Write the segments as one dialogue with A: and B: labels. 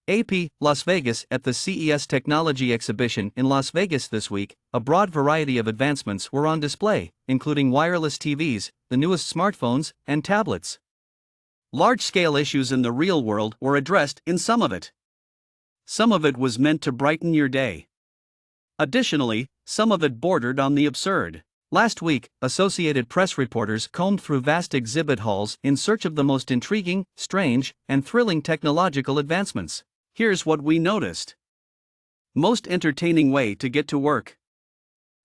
A: AP, Las Vegas. At the CES Technology Exhibition in Las Vegas this week, a broad variety of advancements were on display, including wireless TVs, the newest smartphones, and tablets. Large-scale issues in the real world were addressed in some of it. Some of it was meant to brighten your day. Additionally, some of it bordered on the absurd. Last week, Associated Press reporters combed through vast exhibit halls in search of the most intriguing, strange, and thrilling technological advancements. Here's what we noticed. Most entertaining way to get to work.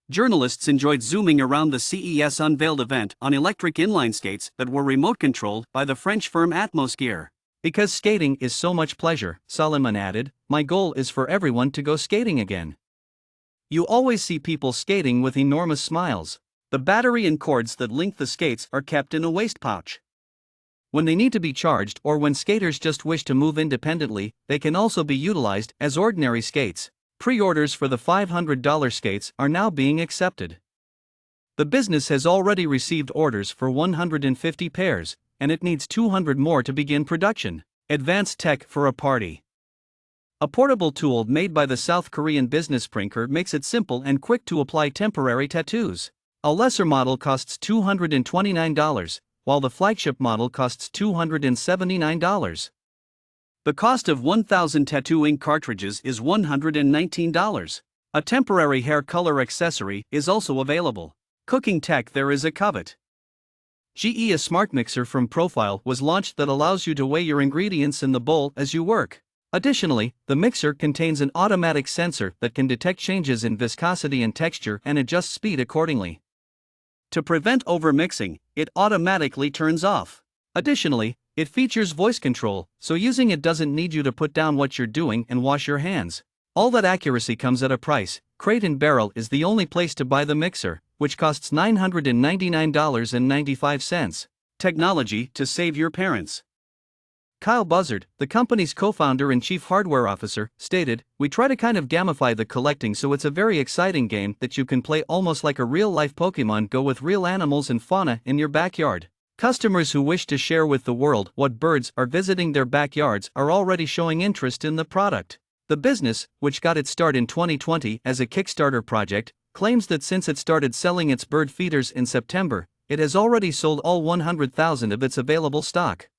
A: Journalists enjoyed zooming around the CES Unveiled event on electric inline skates that were remote-controlled by the French firm AtmosGear. Because skating is so much pleasure, Soliman added, my goal is for everyone to go skating again. You always see people skating with enormous smiles. The battery and cords that link the skates are kept in a waist pouch. When they need to be charged or when skaters just wish to move independently, they can also be utilized as ordinary skates. Pre-orders for the $500 skates are now being accepted. The business has already received orders for 150 pairs, and it needs 200 more to begin production. Advanced tech for a party. A portable tool made by the South Korean business Prinker makes it simple and quick to apply temporary tattoos. A lesser model costs $229, while the flagship model costs $279. The cost of 1,000 tattoo ink cartridges is $119. A temporary hair color accessory is also available. Cooking tech. There is a covet. GE. A smart mixer from Profile was launched that allows you to weigh your ingredients in the bowl as you work. Additionally, the mixer contains an automatic sensor that can detect changes in viscosity and texture and adjust speed accordingly. To prevent overmixing, it automatically turns off. Additionally, it features voice control, so using it doesn't need you to put down what you're doing and wash your hands. All that accuracy comes at a price. Crate & Barrel is the only place to buy the mixer, which costs $999.95. Technology to save your parents. Kyle Buzzard, the company's co-founder and chief hardware officer, stated, "We try to kind of gamify the collecting so it's a very exciting game that you can play almost like a real-life Pokemon Go with real animals and fauna in your backyard." Customers who wish to share with the world what birds are visiting their backyards are already showing interest in the product. The business, which got its start in 2020 as a Kickstarter project, claims that since it started selling its bird feeders in September, it has already sold all 100,000 of its available stock.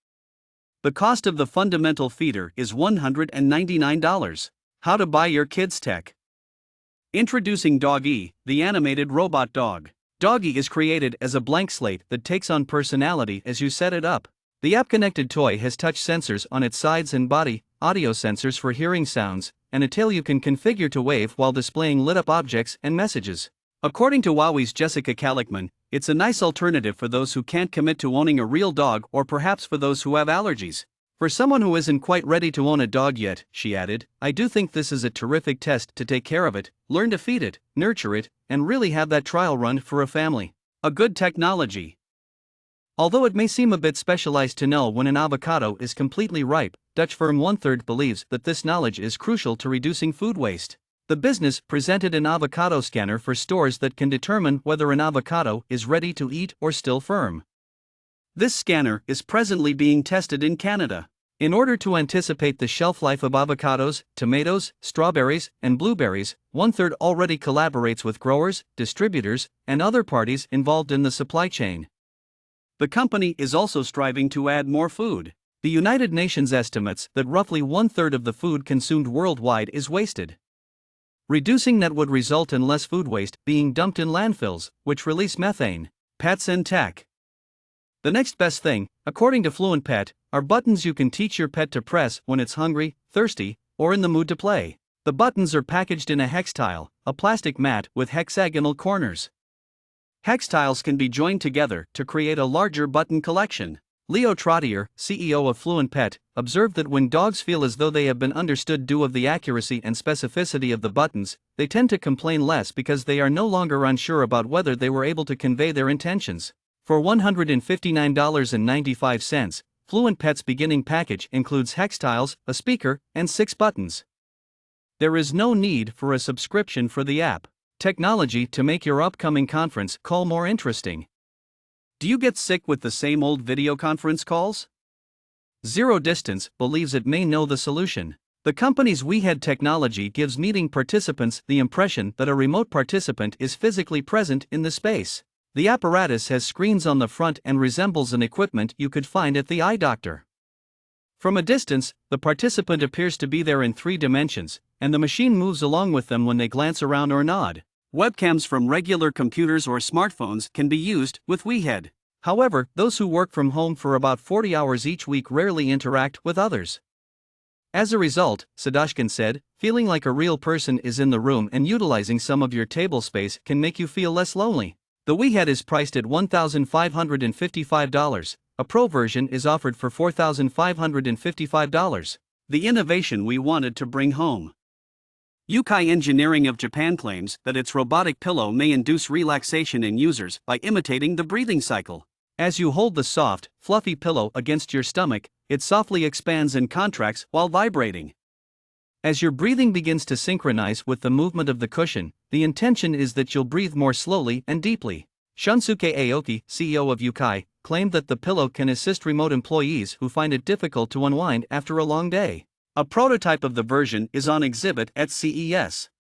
A: The cost of the fundamental feeder is $199. How to buy your kids' tech. Introducing Doggy, the animated robot dog. Doggy is created as a blank slate that takes on personality as you set it up. The app-connected toy has touch sensors on its sides and body, audio sensors for hearing sounds, and a tail you can configure to wave while displaying lit-up objects and messages. According to Wowie's Jessica Kalikman, it's a nice alternative for those who can't commit to owning a real dog or perhaps for those who have allergies. For someone who isn't quite ready to own a dog yet, she added, I do think this is a terrific test to take care of it, learn to feed it, nurture it, and really have that trial run for a family. A good technology. Although it may seem a bit specialized to know when an avocado is completely ripe, Dutch firm 1/3 believes that this knowledge is crucial to reducing food waste. The business presented an avocado scanner for stores that can determine whether an avocado is ready to eat or still firm. This scanner is presently being tested in Canada. In order to anticipate the shelf life of avocados, tomatoes, strawberries, and blueberries, 1/3 already collaborates with growers, distributors, and other parties involved in the supply chain. The company is also striving to add more food. The United Nations estimates that roughly 1/3 of the food consumed worldwide is wasted. Reducing that would result in less food waste being dumped in landfills, which release methane. Pets and tech. The next best thing, according to Fluent Pet, are buttons you can teach your pet to press when it's hungry, thirsty, or in the mood to play. The buttons are packaged in a hex tile, a plastic mat with hexagonal corners. Hex tiles can be joined together to create a larger button collection. Leo Trottier, CEO of Fluent Pet, observed that when dogs feel as though they have been understood due of the accuracy and specificity of the buttons, they tend to complain less because they are no longer unsure about whether they were able to convey their intentions. For $159.95, Fluent Pet's beginning package includes hex tiles, a speaker, and 6 buttons. There is no need for a subscription for the app. Technology to make your upcoming conference call more interesting. Do you get sick with the same old video conference calls? Zero Distance believes it may know the solution. The company's WeHead technology gives meeting participants the impression that a remote participant is physically present in the space. The apparatus has screens on the front and resembles an equipment you could find at the eye doctor. From a distance, the participant appears to be there in 3 dimensions, and the machine moves along with them when they glance around or nod. Webcams from regular computers or smartphones can be used with WeHead. However, those who work from home for about 40 hours each week rarely interact with others. As a result, Sadashkin said, feeling like a real person is in the room and utilizing some of your table space can make you feel less lonely. The WeHead is priced at $1,555. A Pro version is offered for $4,555. The innovation we wanted to bring home. Yukai Engineering of Japan claims that its robotic pillow may induce relaxation in users by imitating the breathing cycle. As you hold the soft, fluffy pillow against your stomach, it softly expands and contracts while vibrating. As your breathing begins to synchronize with the movement of the cushion, the intention is that you'll breathe more slowly and deeply. Shunsuke Aoki, CEO of Yukai, claimed that the pillow can assist remote employees who find it difficult to unwind after a long day. A prototype of the version is on exhibit at CES.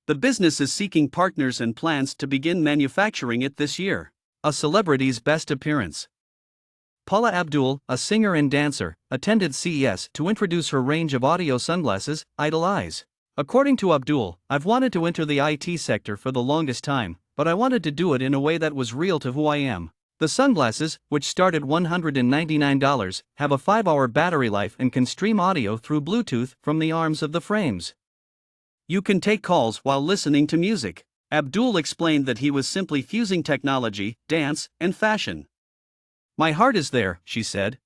A: The business is seeking partners and plans to begin manufacturing it this year. A celebrity's best appearance. Paula Abdul, a singer and dancer, attended CES to introduce her range of audio sunglasses, Idle Eyes. According to Abdul, "I've wanted to enter the IT sector for the longest time, but I wanted to do it in a way that was real to who I am." The sunglasses, which start at $199, have a 5-hour battery life and can stream audio through Bluetooth from the arms of the frames. You can take calls while listening to music. Abdul explained that he was simply fusing technology, dance, and fashion. "My heart is there," she said.